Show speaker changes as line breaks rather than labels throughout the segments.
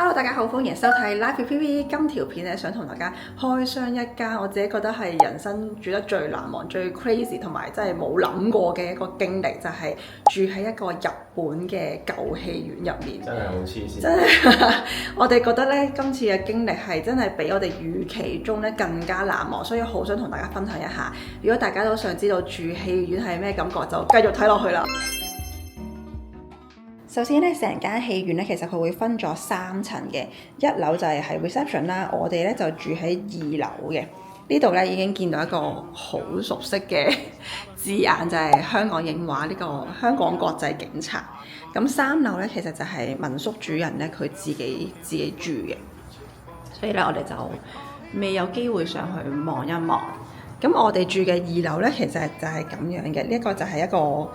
Hello， 大家好，歡迎收睇 Life with PV。今條片咧想同大家開箱一間我自己覺得係人生住得最難忘、最 crazy 同埋真係冇諗過嘅一個經歷，就係住喺一個日本嘅舊戲院入面。
真係好黐線！
真係我哋覺得咧，今次嘅經歷係真係比我哋預期中咧更加難忘，所以好想同大家分享一下。如果大家都想知道住戲院係咩感覺，就繼續睇落去啦。首先咧，成間戲院咧，其實佢會分咗3層嘅，一樓就係 reception 啦，我哋咧就住喺2樓嘅。呢度咧已經見到一個好熟悉嘅字眼，就係香港影畫呢個香港國際警察。咁3樓咧，其實就係民宿主人咧佢自己住嘅，所以咧我哋就未有機會上去望一望。咁我哋住嘅2樓咧，其實就係咁樣嘅，呢一個就係一個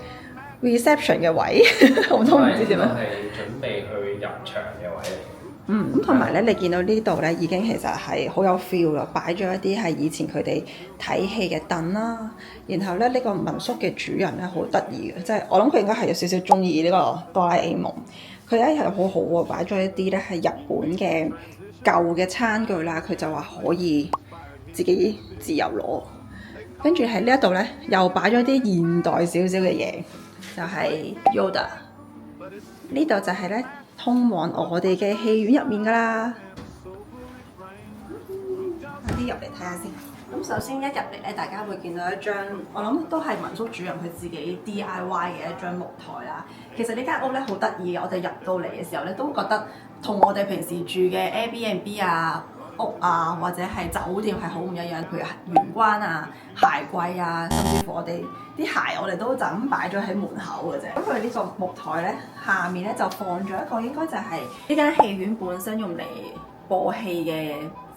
reception 嘅位，我都唔知點樣。
係準備去入場嘅位嚟。
咁同埋咧，你見到呢度咧，已經其實係好有 feel 啦，擺咗一啲係以前佢哋睇戲嘅凳啦。然後咧，呢個民宿嘅主人咧好得意嘅，即係我諗佢應該係有少少中意呢個哆啦 A 夢。佢咧係好好喎，擺咗一啲咧係日本嘅舊嘅餐具啦，佢就話可以自己自由攞。跟住喺呢一度咧，又擺咗啲現代少少嘅嘢。就係 Yoda， 呢度就係咧通往我哋嘅戲院入面噶啦。快啲入嚟睇下先。咁首先一入嚟咧，大家會見到一張，我諗都係民宿主人佢自己 DIY 嘅一張木台啦。其實呢間屋咧好得意嘅，我哋入到嚟嘅時候咧，都覺得同我哋平時住嘅 Airbnb 啊、屋啊或者係酒店係好唔一樣。譬如玄關啊、鞋櫃啊，甚至乎我哋啲鞋我哋都就咁擺咗喺門口嘅啫。咁佢呢個木台咧，下面咧就放咗一個應該就係呢間戲院本身用嚟播戲嘅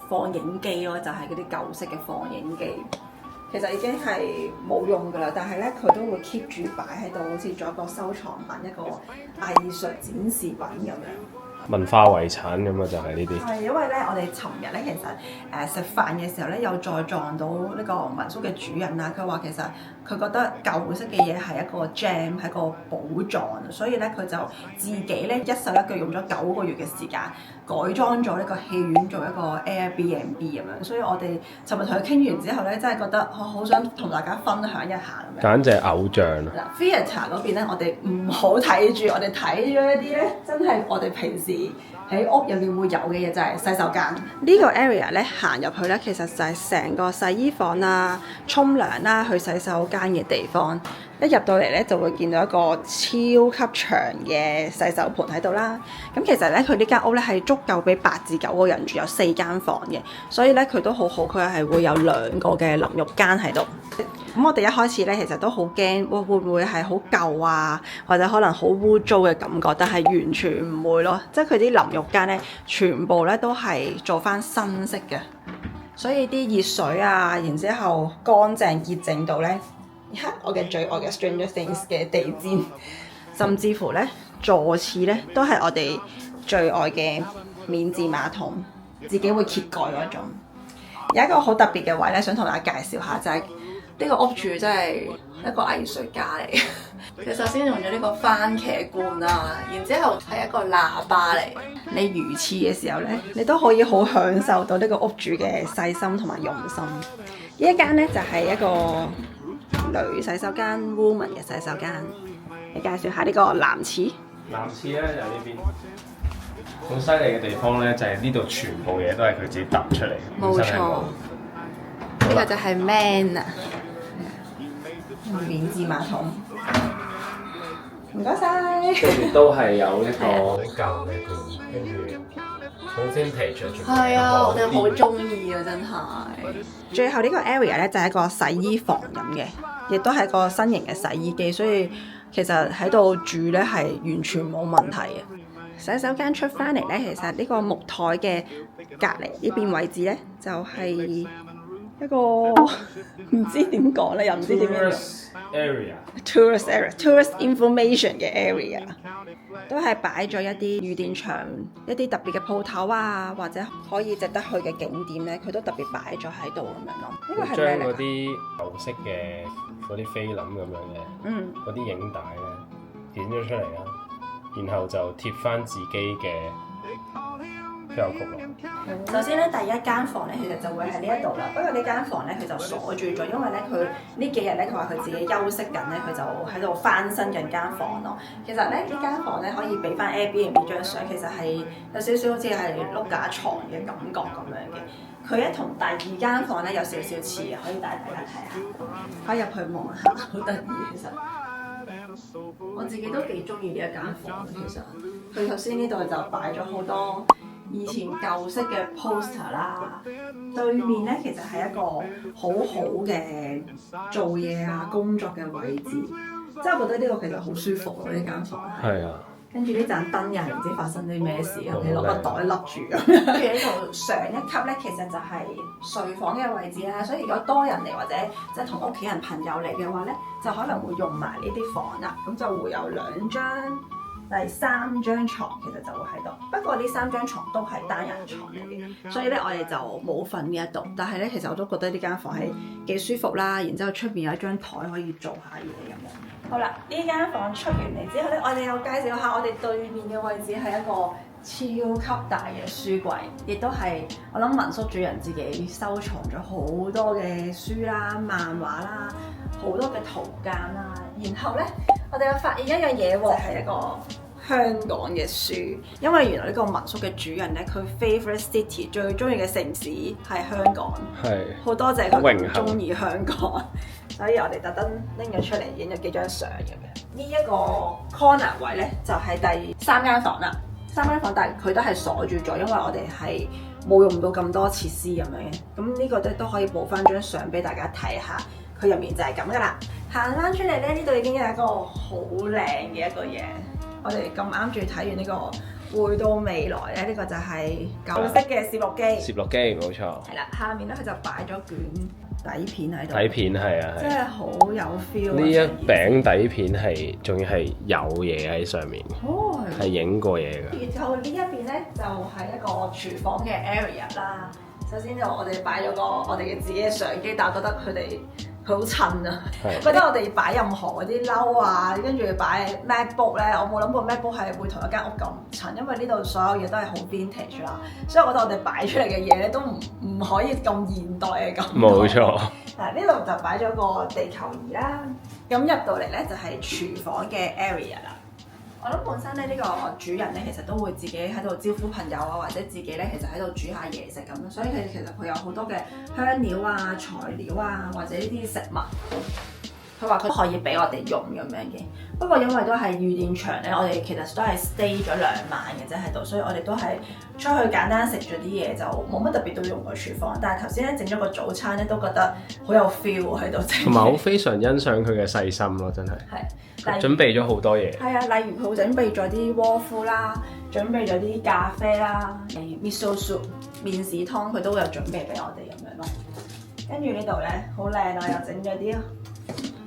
放映機咯，就係嗰啲舊式嘅放映機。其實已經係冇用㗎啦，但係咧佢都會 keep 住擺喺度，好似做一個收藏品、一個藝術展示品咁樣。
文化遺產咁啊，就係呢啲。
係因為咧，我哋尋日咧其實食飯嘅時候咧，又再撞到呢個民宿嘅主人啦。佢話其實佢覺得舊式嘅嘢係一個 gem， 係一個寶藏，所以咧佢就自己咧一手一腳用咗9個月嘅時間改裝咗呢個戲院做一個 Airbnb 咁樣。所以我哋尋日同佢傾完之後咧，真係覺得我好想同大家分享一下咁樣。
簡直係偶像啊！
嗱 ，theatre 嗰邊咧，我哋唔好睇住，我哋睇咗一啲咧，真係我哋平時喺屋入面會有嘅嘢，就係洗手間。呢個 area 咧行入去咧，其實就係成個洗衣房啦、沖涼啦、去洗手間嘅地方。一入到嚟咧，就會見到一個超級長嘅洗手盆喺度啦。咁其實咧，佢呢間屋咧係足夠俾8至9個人住，有4間房嘅，所以咧佢都好好，佢係會有2個嘅淋浴間喺度。咁我哋一開始咧，其實都好驚，會唔會係好舊啊，或者可能好污糟嘅感覺，但係完全唔會咯。即係佢啲淋浴間咧，全部咧都係做翻新式嘅，所以啲熱水啊，然之後乾淨潔淨到咧。我嘅最愛嘅 Stranger Things 嘅地氈，甚至乎咧座廁咧都係我哋最愛嘅免治馬桶，自己會揭蓋嗰種。有一個好特別嘅位咧，想同大家介紹下，就係呢個屋主真係一個藝術家嚟。佢首先用咗呢個番茄罐啦，然之後係一個喇叭嚟。你如廁嘅時候咧，你都可以好享受到呢個屋主嘅細心同埋用心。呢一間咧就係一個女洗手間 woman 嘅洗手間，你介紹下呢個男廁。
男廁咧就呢邊，好犀利嘅地方咧就係呢度全部嘢都係佢自己揼出嚟。
冇錯，呢個就係 man 啊，免治馬桶。唔該晒。
跟住都係有一個好舊嘅罐，跟住好 vintage。
係啊，我哋好中意啊，真係。最後呢個 area 咧就係一個洗衣房咁嘅，亦都係個新型嘅洗衣機，所以其實喺度住咧係完全冇問題嘅。洗手間出翻嚟咧，其實呢個木台嘅隔離呢邊位置咧，就係一個唔知點講咧，又唔知點樣。Tourist area、Tourist information 嘅 area， 都係擺咗一啲御殿場、一啲特別嘅鋪頭啊，或者可以值得去嘅景點咧，佢都特別擺咗喺度咁樣咯。呢個係咩嚟？
將嗰啲舊式嘅嗰啲菲林咁樣嘅，嗰啲影帶咧剪咗出嚟啦，然後就貼翻自己嘅都有焗爐。
首先咧，第一間房咧，其實就會喺呢一度啦。不過呢間房咧，佢就鎖住咗，因為咧佢呢幾日咧，佢話佢自己休息緊咧，佢就喺度翻新緊間房咯。其實咧，呢間房咧可以俾翻 Airbnb 張相，其實係有少少好似係碌架床嘅感覺咁樣嘅。佢咧同第二間房咧有少少似嘅，可以帶大家睇下，可以入去望下，好得意其實。我自己都幾中意呢一間房，其實佢頭先呢度就擺咗好多以前舊式嘅 poster 啦，對面咧其實係一個好好嘅做嘢啊工作嘅位置，即係我覺得呢個其實好舒服咯，呢間房
係啊。
跟住呢盞燈又唔知發生啲咩事，你攞個袋笠住咁樣。跟住呢度上一級咧，其實就係睡房嘅位置啦。所以如果多人嚟或者即係同屋企人朋友嚟嘅話咧，就可能會用埋呢啲房啦。咁就會有2張、第3張床其實就會喺度。不過呢3張床都係單人床嚟嘅，所以咧我哋就冇瞓呢一度。但係咧，其實我都覺得呢間房係幾舒服啦。然之後出邊有一張台可以做下嘢咁樣。好啦，呢間房出完嚟之後咧，我哋又介紹下我哋對面嘅位置係一個超級大嘅書櫃，亦都係我諗民宿主人自己收藏咗好多嘅書啦、漫畫啦、好多嘅圖鑑啦。然後咧，我哋又發現一樣嘢喎，就係一個香港嘅書，因為原來呢個民宿嘅主人咧，佢 favourite city 最中意嘅城市係香港，係好多謝佢中意香港。所以我哋特登拎咗出嚟影咗幾張相咁樣。呢一個 corner 位咧就係第3間房啦。3間房，但係佢都係鎖住咗，因為我哋係冇用到咁多設施咁樣嘅。咁呢個都可以補翻張相俾大家睇下，佢入面就係咁噶啦。行翻出嚟咧，呢度已經有一個好靚嘅一個嘢。我哋咁啱住睇完呢個回到未來咧，呢個就係舊式嘅攝錄機。攝錄機冇錯。係啦，下面咧佢就擺咗卷底片喺度，底片係啊，真係好有 feel。呢一餅底片係仲要係有嘢喺上面，係影過嘢㗎。然後呢一邊咧就係一個廚房嘅 area 啦。首先就我哋擺咗個我哋嘅自己嘅相機，但係我覺得佢好襯啊！覺得我哋擺任何嗰啲褸啊，跟住擺 MacBook 咧，我冇諗過 MacBook 係會同一間屋咁襯，因為呢度所有嘢都係好 vintage 啦，所以我覺得我哋擺出嚟嘅嘢咧都唔可以咁現代嘅感覺。冇錯。嗱，呢度就擺咗個地球儀啦，咁入到嚟咧就係廚房嘅 area 啦。我諗本身咧呢個主人咧其實都會自己喺度招呼朋友啊，或者自己咧其實喺度煮下嘢食咁，所以其實佢有好多嘅香料啊、材料啊，或者呢啲食物，佢話佢可以俾我哋用咁樣嘅。不過因為都係預訂場咧，我哋其實都係 stay 咗2晚嘅啫喺度，所以我哋都係出去簡單食咗啲嘢，就冇乜特別到用個廚房。但係頭先咧整咗個早餐咧，都覺得好有 feel 喺度整。同埋我非常欣賞佢嘅細心咯，真係。係，準備咗好多嘢。係啊，例如佢會準備咗啲窩夫啦，準備咗啲咖啡啦，miso soup 麵豉湯佢都有準備俾我哋咁樣咯。跟住呢度咧好靚啊，又整咗啲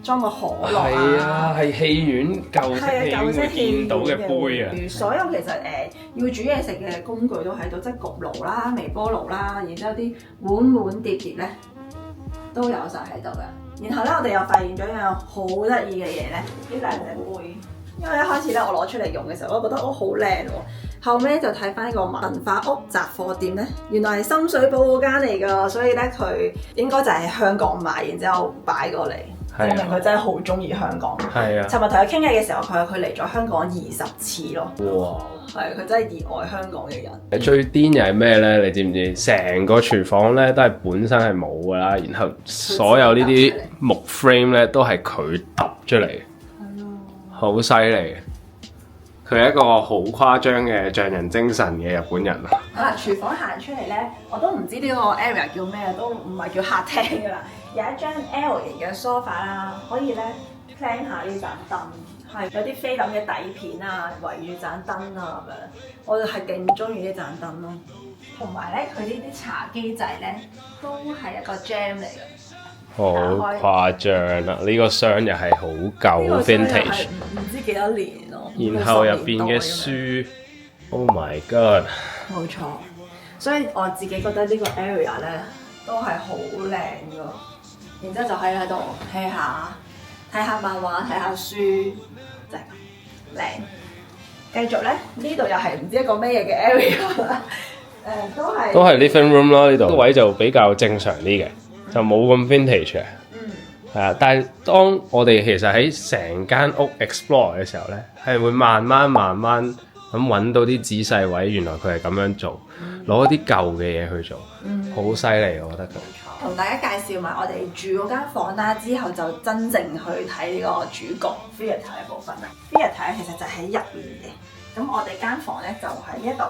裝個可樂啊。係啊，係戲院舊式戲院會見到嘅杯啊。所有其實要煮嘢食嘅工具都喺度，即係焗爐啦、微波爐啦，然之後啲碗碟咧都有晒喺度嘅。然後咧，我哋又發現咗一樣好得意嘅嘢咧，呢2隻杯。因為一開始咧，我攞出嚟用嘅時候，我覺得好靚喎。後尾就睇翻呢個文化屋雜貨店咧，原來係深水埗嗰間嚟㗎，所以咧佢應該就係香港買，然之後擺過嚟，證明佢真係好中意香港。係啊！尋日同佢傾偈嘅時候，佢話佢嚟咗香港20次咯。哇！係，佢真係熱愛香港嘅人。最癲又係咩咧？你知唔知？成個廚房咧都係本身係冇㗎啦，然後所有呢啲木 frame 咧都係佢揼出嚟。係啊！好犀利！佢係一個好誇張嘅匠人精神嘅日本人啊！好啦，廚房行出嚟咧，我都唔知呢個 area 叫咩，都唔係叫客廳㗎啦。有一張 L 型嘅 sofa 啦，可以咧 plan 下呢盞燈。係有啲菲林嘅底片啊，圍住盞燈啊咁樣，我就係勁中意呢盞燈咯。同埋咧，佢呢啲茶幾仔咧都係一個 gem 嚟嘅。好誇張啦！呢個箱又係好舊 vintage，唔知幾多年咯。然後入邊嘅書 ，Oh my God！ 冇錯，所以我自己覺得呢個 area 咧都係好靚噶。然之後就喺度睇下漫畫，睇下書，就係咁靚。繼續咧，呢度又係唔知一個咩嘢嘅 area 啦。
都係 living room 咯，呢度位就比較正常啲嘅，就冇咁 vintage 嘅。係啊，但係當我哋其實喺成間屋 explore 嘅時候咧，係會慢慢咁揾到啲仔細位，原來佢係咁樣做，攞一啲舊嘅嘢去做，好犀利我覺得佢。
同大家介紹埋我哋住嗰間房啦，之後就真正去睇呢個主角 theatre 嘅部分啦。theatre 其實就喺入面嘅，咁我哋間房咧就喺呢一度。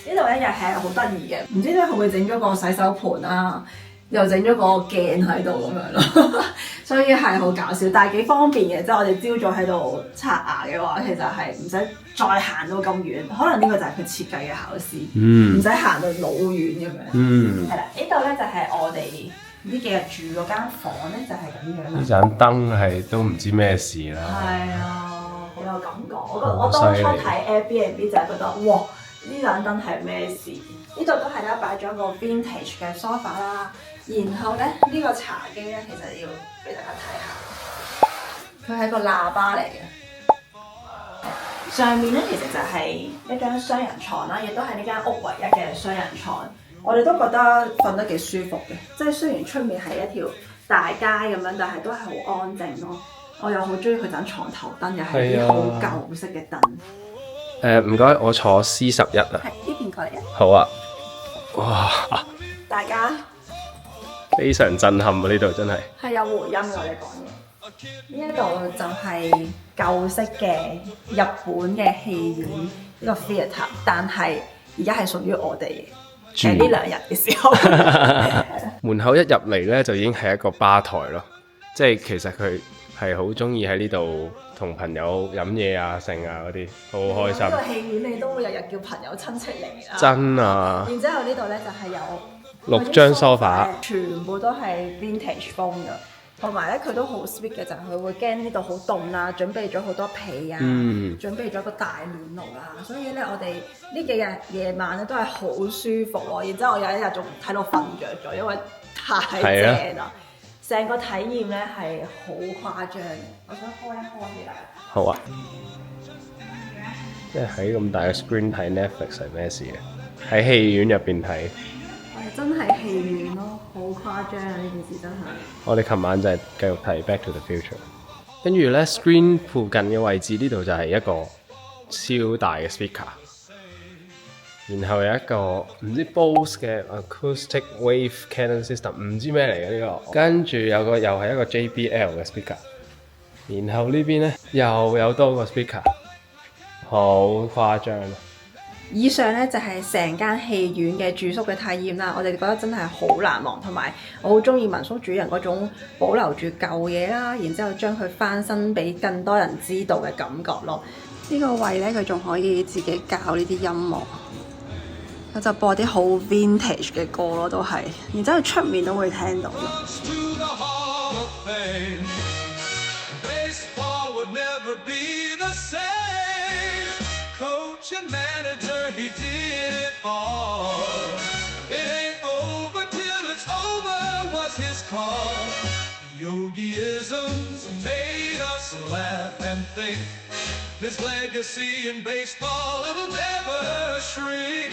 呢度咧又係好得意嘅，唔知咧會唔會整咗個洗手盤啊，又整咗個鏡喺度咁樣咯，所以係好搞笑，但係幾方便嘅。即係我哋朝早喺度刷牙嘅話，其實係唔使再行到咁遠，可能呢個就係佢設計嘅巧思，唔使行到老遠咁樣。係啦，呢度咧就係我哋呢幾日住嗰間房咧，就係咁樣啦。
呢盞燈係都唔知咩事啦。係
啊，好有感覺。我當初睇 Airbnb 就係覺得哇！呢盞燈係咩事？呢度都係咧擺咗個 vintage 嘅 sofa 啦，然後咧呢個茶几咧其實要俾大家睇下，佢係個喇叭嚟嘅。上面咧其實就係一張雙人床啦，亦都係呢間屋唯一嘅雙人床。我哋都覺得瞓得幾舒服嘅，即係雖然出面係一條大街咁樣，但係都係好安靜咯。我又好中意佢盞床頭燈，又係啲好舊式嘅燈。
唔該，我坐 C11啊。
係呢邊過嚟啊。
好啊。哇！
大家
非常震撼啊！呢度真係。係
有回音我哋講嘢。呢一度就係舊式嘅日本嘅戲院呢個 theatre， 但係而家係屬於我哋嘅呢2日嘅時候。
門口一入嚟咧，就已經係一個吧台咯，即係其實佢係好中意喺呢度同朋友飲嘢啊、剩啊嗰啲，好開心。呢個戲院你都會日日叫朋友親戚嚟啊！真啊！然之後呢度咧就係有6張 sofa，全部都係 vintage 風㗎。同埋咧佢都好 sweet 嘅，就係佢會驚呢度好凍啦，準備咗好多被啊，準備咗個大暖爐啦，所以咧我哋呢幾日夜晚咧都係好舒服喎。然之後我有一日仲睇到瞓着咗，因為太正啦。成個體驗咧係好誇張嘅，我想開一開俾大家。好啊，即係喺咁大嘅 screen 睇 Netflix 係咩事嘅？喺戲院入邊睇，真係戲院咯，好誇張啊！呢件事真係。我哋琴晚就係繼續睇 Back to the Future， 跟住咧 screen 附近嘅位置呢度就係一個超大嘅 speaker。然後有一個唔知 Bose 嘅 Acoustic Wave Canon System， 唔知咩嚟嘅呢個。跟住有個又係一個 JBL 嘅 speaker。然後呢邊咧又有多個 speaker， 好誇張啊！以上咧就係成間戲院嘅住宿嘅體驗啦。我哋覺得真係好難忘，同埋我好中意民宿主人嗰種保留住舊嘢啦，然之後將佢翻新俾更多人知道嘅感覺咯。呢個位咧佢仲可以自己教呢啲音樂。佢就播啲好 vintage 嘅歌咯，都係，然之後出面都會聽到。This legacy in baseball, it'll never shrink.